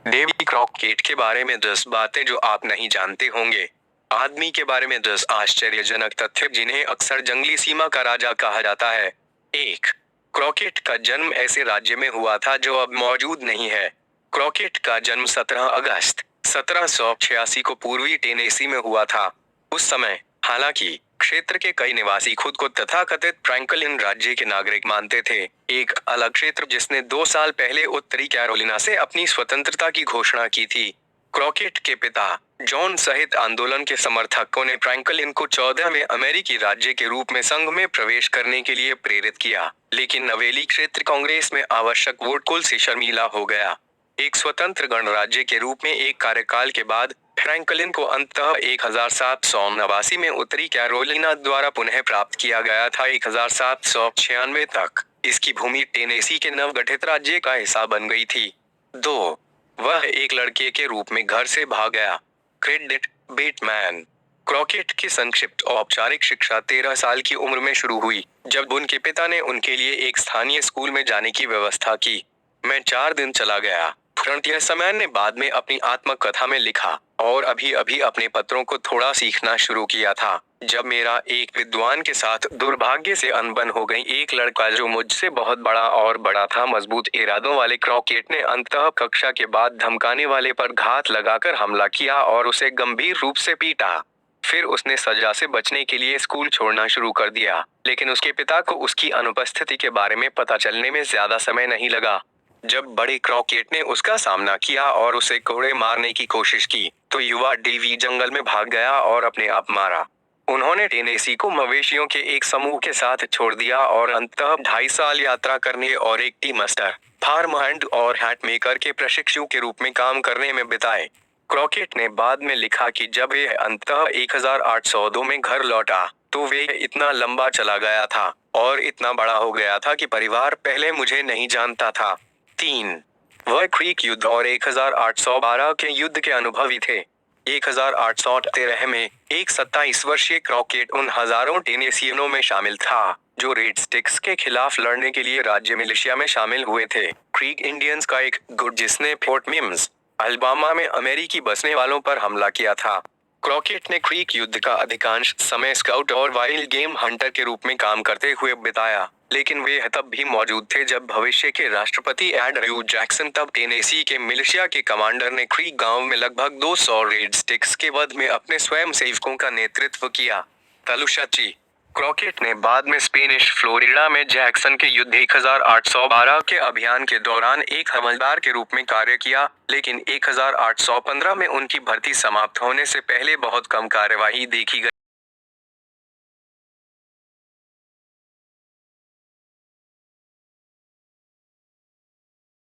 Davy croquet के बारे में 10 बातें जो आप नहीं जानते होंगे। आदमी के बारे में 10 आश्चर्यजनक तथ्य जिन्हें अक्सर जंगली सीमा का राजा कहा जाता है। 1. क्रॉकेट का जन्म ऐसे राज्य में हुआ था जो अब मौजूद नहीं है। क्रॉकेट का जन्म 17 अगस्त 1786 को पूर्वी टेनेसी में हुआ था। उस समय, हालांकि, क्षेत्र के कई निवासी खुद को तथाकथित फ्रैंकलिन राज्य के नागरिक मानते थे। एक अलग क्षेत्र जिसने 2 साल पहले उत्तरी कैरोलिना से अपनी स्वतंत्रता की घोषणा की थी। क्रॉकेट के पिता जॉन सहित आंदोलन के समर्थकों ने फ्रैंकलिन को 14वें अमेरिकी राज्य के रूप में संघ में प्रवेश करने के लिए प्रेरित किया, लेकिन नवेली क्षेत्र कांग्रेस में आवश्यक वोट कुल से शर्मीला हो गया। एक स्वतंत्र गणराज्य के रूप में एक कार्यकाल के बाद फ्रैंकलिन को अंततः 1789 में उत्तरी कैरोलिना द्वारा पुनः प्राप्त किया गया था। 1796 तक इसकी भूमि टेनेसी के नवगठित राज्य का हिस्सा बन गई थी। 2. वह एक लड़के के रूप में घर से भाग गया। Credit Bateman. क्रॉकेट की संक्षिप्त औपचारिक शिक्षा 13 साल की उम्र में शुरू हुई, जब उनके पिता ने उनके लिए एक स्थानीय स्कूल में जाने की व्यवस्था की। मैं 4 दिन चला गया, फ्रंटियर समैन ने बाद में अपनी आत्मकथा में लिखा, और अभी अभी अपने पत्रों को थोड़ा सीखना शुरू किया था, जब मेरा एक विद्वान के साथ दुर्भाग्य से अनबन हो गई। एक लड़का जो मुझसे बहुत बड़ा और बड़ा था। मजबूत इरादों वाले क्रॉकेट ने अंततः कक्षा के बाद धमकाने वाले पर घात लगाकर हमला किया और उसे गंभीर रूप से पीटा। फिर उसने सजा से बचने के लिए स्कूल छोड़ना शुरू कर दिया, लेकिन उसके पिता को उसकी अनुपस्थिति के बारे में पता चलने में ज्यादा समय नहीं लगा। जब बड़े क्रॉकेट ने उसका सामना किया और उसे कोड़े मारने की कोशिश की, तो युवा डेवी जंगल में भाग गया और अपने आप मारा। उन्होंने टेनेसी को मवेशियों के एक समूह के साथ छोड़ दिया और अंततः 2.5 साल यात्रा करने और एक टी मास्टर, फार्म हैंड और हैट मेकर के प्रशिक्षु के रूप में काम करने में बिताए। क्रॉकेट ने बाद में लिखा कि जब वह अंततः 1802 में घर लौटा, तो वे इतना लंबा चला गया था और इतना बड़ा हो गया था कि परिवार पहले मुझे नहीं जानता था। 3. वह क्रीक युद्ध और 1812 के युद्ध के अनुभवी थे। 1813 में एक 27 वर्षीय क्रॉकेट उन हजारों टेनेसियनों में शामिल था जो रेड स्टिक्स के खिलाफ लड़ने के लिए राज्य मिलिशिया में शामिल हुए थे। क्रीक इंडियंस का एक गुट जिसने फोर्ट मिम्स, अल्बामा में अमेरिकी बसने वालों पर हमला किया था। क्रॉकेट ने क्रीक युद्ध का अधिकांश समय स्काउट और वाइल्ड गेम हंटर के रूप में काम करते हुए बिताया, लेकिन वे तब भी मौजूद थे जब भविष्य के राष्ट्रपति एंड्रयू जैक्सन, तब टेनेसी के मिलिशिया के कमांडर, ने क्रीक गांव में लगभग 200 रेड स्टिक्स के वध में अपने स्वयंसेवकों का नेतृत्व किया। तलुशाची। क्रॉकेट ने बाद में स्पेनिश फ्लोरिडा में जैक्सन के युद्ध 1812 के अभियान के दौरान एक हवलदार के रूप में कार्य किया, लेकिन 1815 में उनकी भर्ती समाप्त होने से पहले बहुत कम कार्यवाही देखी गई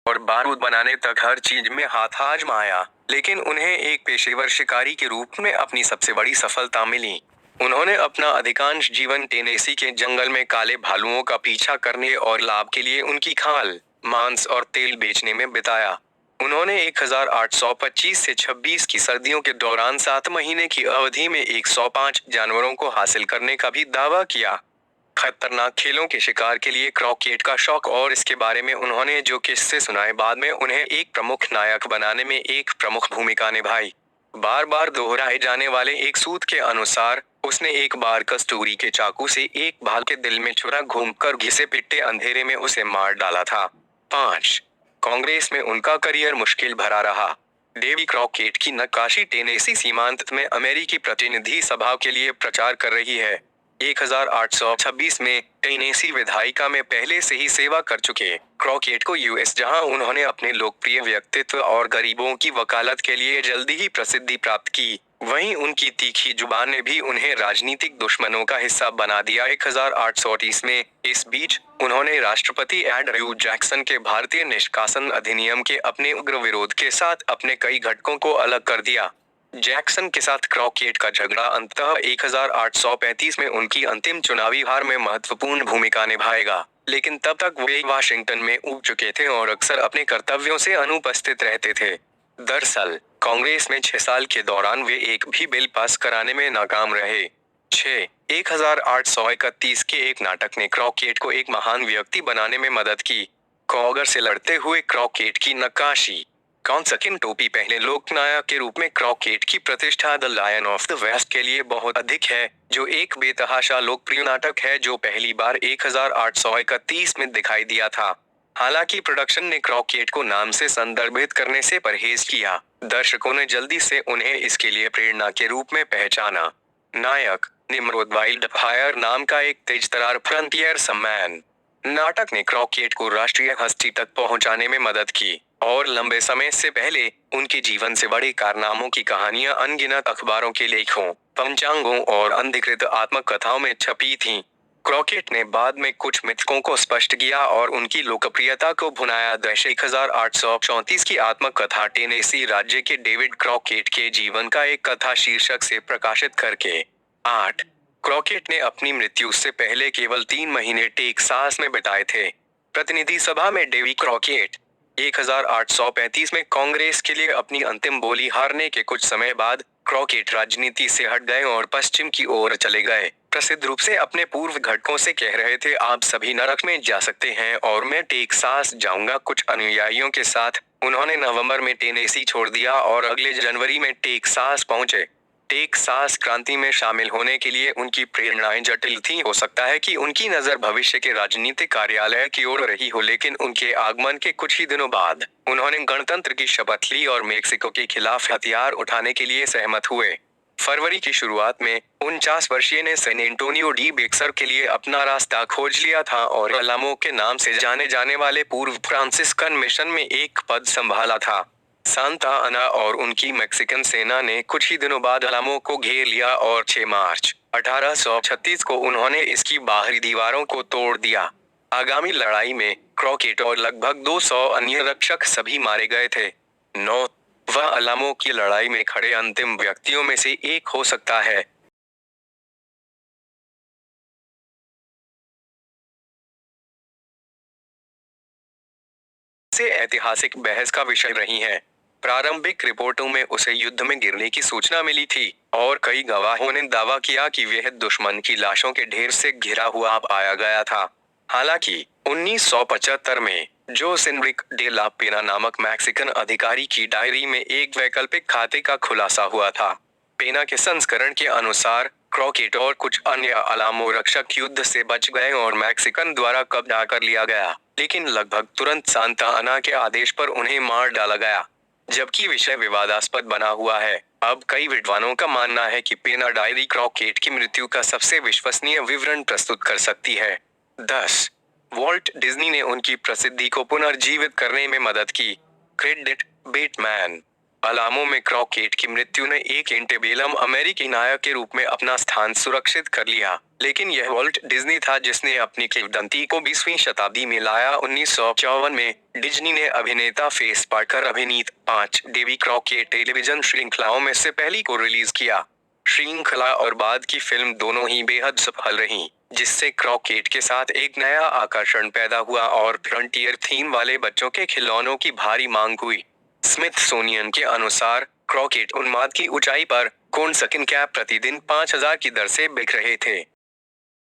और बारूद बनाने तक हर चीज में हाथ आजमाया, लेकिन उन्हें एक पेशेवर शिकारी के रूप में अपनी सबसे बड़ी सफलता मिली। उन्होंने अपना अधिकांश जीवन टेनेसी के जंगल में काले भालुओं का पीछा करने और लाभ के लिए उनकी खाल, मांस और तेल बेचने में बिताया। उन्होंने 1825 से 26 की सर्दियों के दौरान 7 महीने की अवधि में 105 जानवरों को हासिल करने का भी दावा किया। खतरनाक खेलों के शिकार के लिए क्रॉकेट का शौक और इसके बारे में उन्होंने जो किस्से सुनाए, बाद में उन्हें एक प्रमुख नायक बनाने में एक प्रमुख भूमिका निभाई। बार बार दोहराए जाने वाले एक सूत के अनुसार, उसने एक बार कस्तूरी के चाकू से एक भाल के दिल में छुरा घूमकर घिसे पिट्टे अंधेरे में उसे मार डाला था। 5. कांग्रेस में उनका करियर मुश्किल भरा रहा। डेवी क्रॉकेट की नक्काशी टेनेसी सीमांत में अमेरिकी प्रतिनिधि सभा के लिए प्रचार कर रही है। 1826 में टेनेसी विधायिका में पहले से ही सेवा कर चुके क्रॉकेट को यूएस, जहां उन्होंने अपने लोकप्रिय व्यक्तित्व और गरीबों की वकालत के लिए जल्दी ही प्रसिद्धि प्राप्त की, वहीं उनकी तीखी जुबान ने भी उन्हें राजनीतिक दुश्मनों का हिस्सा बना दिया। 1830 में, इस बीच, उन्होंने राष्ट्रपति एंड्रयू जैक्सन के भारतीय निष्कासन अधिनियम के अपने उग्र विरोध के साथ अपने कई घटकों को अलग कर दिया। जैक्सन के साथ क्रॉकेट का झगड़ा अंततः 1835 में उनकी अंतिम चुनावी हार में महत्वपूर्ण भूमिका निभाएगा, लेकिन तब तक वे वाशिंगटन में उब चुके थे और अक्सर अपने कर्तव्यों से अनुपस्थित रहते थे। दरअसल, कांग्रेस में 6 साल के दौरान वे एक भी बिल पास कराने में नाकाम रहे। 6. 1831 के एक नाटक ने क्रॉकेट को एक महान व्यक्ति बनाने में मदद की। कॉगर से लड़ते हुए क्रॉकेट की नक्काशी। कॉन्सकिन टोपी पहले लोकनायक के रूप में क्रॉकेट की प्रतिष्ठा the lion of the west के लिए बहुत अधिक है, जो एक बेतहाशा लोकप्रिय नाटक है जो पहली बार 1831 में दिखाई दिया था। हालांकि प्रोडक्शन ने क्रॉकेट को नाम से संदर्भित करने से परहेज किया, दर्शकों ने जल्दी से उन्हें इसके लिए प्रेरणा के रूप में पहचाना। नायक निम्रोद वाइल्ड फायर नाम का एक तेजतर्रार फ्रंटियर सम्मान। नाटक ने क्रॉकेट को राष्ट्रीय हस्ती तक पहुंचाने में मदद की और लंबे समय से पहले उनके जीवन से बड़े कारनामों की कहानियां अनगिनत अखबारों के लेखों, पंचांगों और अधिकृत आत्मकथाओं में छपी थीं। क्रॉकेट ने बाद में कुछ मिथकों को स्पष्ट किया और उनकी लोकप्रियता को भुनाया। 1834 की आत्मकथा टेनेसी राज्य के डेविड क्रॉकेट के जीवन का एक कथा शीर्षक से प्रकाशित करके। 8 क्रॉकेट ने अपनी मृत्यु से पहले केवल 3 महीने टेक्सास में बिताए थे। प्रतिनिधि सभा में डेवी क्रॉकेट 1835 में कांग्रेस के लिए अपनी अंतिम बोली हारने के कुछ समय बाद क्रॉकेट राजनीति से हट गए और पश्चिम की ओर चले गए। प्रसिद्ध रूप से अपने पूर्व घटकों से कह रहे थे, आप सभी नरक में जा सकते हैं और मैं टेक्सास जाऊंगा। कुछ अनुयायियों के साथ उन्होंने नवंबर में टेनेसी छोड़ दिया और अगले जनवरी में टेक्सास पहुंचे। टेक्सास क्रांति में शामिल होने के लिए उनकी प्रेरणाएं जटिल थीं। हो सकता है कि उनकी नजर भविष्य के राजनीतिक कार्यालय की ओर रही हो, लेकिन उनके आगमन के कुछ ही दिनों बाद उन्होंने गणतंत्र की शपथ ली और मेक्सिको के खिलाफ हथियार उठाने के लिए सहमत हुए। फरवरी की शुरुआत में 49 वर्षीय ने सैन एंटोनियो डी बेक्सर के लिए अपना रास्ता खोज लिया था और अलामो के नाम से जाने जाने वाले पूर्व फ्रांसिस्कन मिशन में एक पद संभाला था। सांता अना और उनकी मैक्सिकन सेना ने कुछ ही दिनों बाद अलामो को घेर लिया और 6 मार्च 1836 को उन्होंने इसकी बाहरी दीवारों को तोड़ दिया। आगामी लड़ाई में क्रॉकेट और लगभग 200 अन्य रक्षक सभी मारे गए थे। 9 वह अलामो की लड़ाई में खड़े अंतिम व्यक्तियों में से एक हो सकता है। से ऐतिहासिक बहस का विषय रही है। प्रारंभिक रिपोर्टों में उसे युद्ध में गिरने की सूचना मिली थी और कई गवाहों ने दावा किया कि वह दुश्मन की लाशों के ढेर से घिरा हुआ पाया गया था। हालांकि 1975 में जोस एनरिक डे ला पेना नामक मैक्सिकन अधिकारी की डायरी में एक वैकल्पिक खाते का खुलासा हुआ था। पेना के संस्करण के अनुसार क्रॉकेट और कुछ अन्य अलामो रक्षक युद्ध से बच गए और मैक्सिकन द्वारा कब्जा कर लिया गया, लेकिन लगभग तुरंत सांता अना के आदेश पर उन्हें मार डाला गया। जबकि विषय विवादास्पद बना हुआ है, अब कई विद्वानों का मानना है कि पेना डायरी क्रॉकेट की मृत्यु का सबसे विश्वसनीय विवरण प्रस्तुत कर सकती है। 10 वॉल्ट डिज्नी ने उनकी प्रसिद्धि को पुनर्जीवित करने में मदद की। Credit Batman. अलामो में क्रॉकेट की मृत्यु ने एक एंटेबेलम अमेरिकी नायक के रूप में अपना स्थान सुरक्षित कर लिया, लेकिन यह वॉल्ट डिज्नी था जिसने अपनी किंवदंती को 20वीं शताब्दी में लाया। 1954 में डिज्नी ने अभिनेता फेस पार्कर अभिनीत 5 डेवी क्रॉकेट टेलीविजन श्रृंखलाओं में से पहली को रिलीज किया। श्रृंखला और बाद की फिल्म दोनों ही बेहद सफल रहीं, जिससे क्रॉकेट के साथ एक नया आकर्षण पैदा हुआ और फ्रंटियर थीम वाले बच्चों के खिलौनों की भारी मांग हुई। स्मिथसोनियन के अनुसार क्रॉकेट उन्माद की ऊंचाई पर कॉन्सकिन कैप प्रतिदिन 5000 की दर से बिक रहे थे।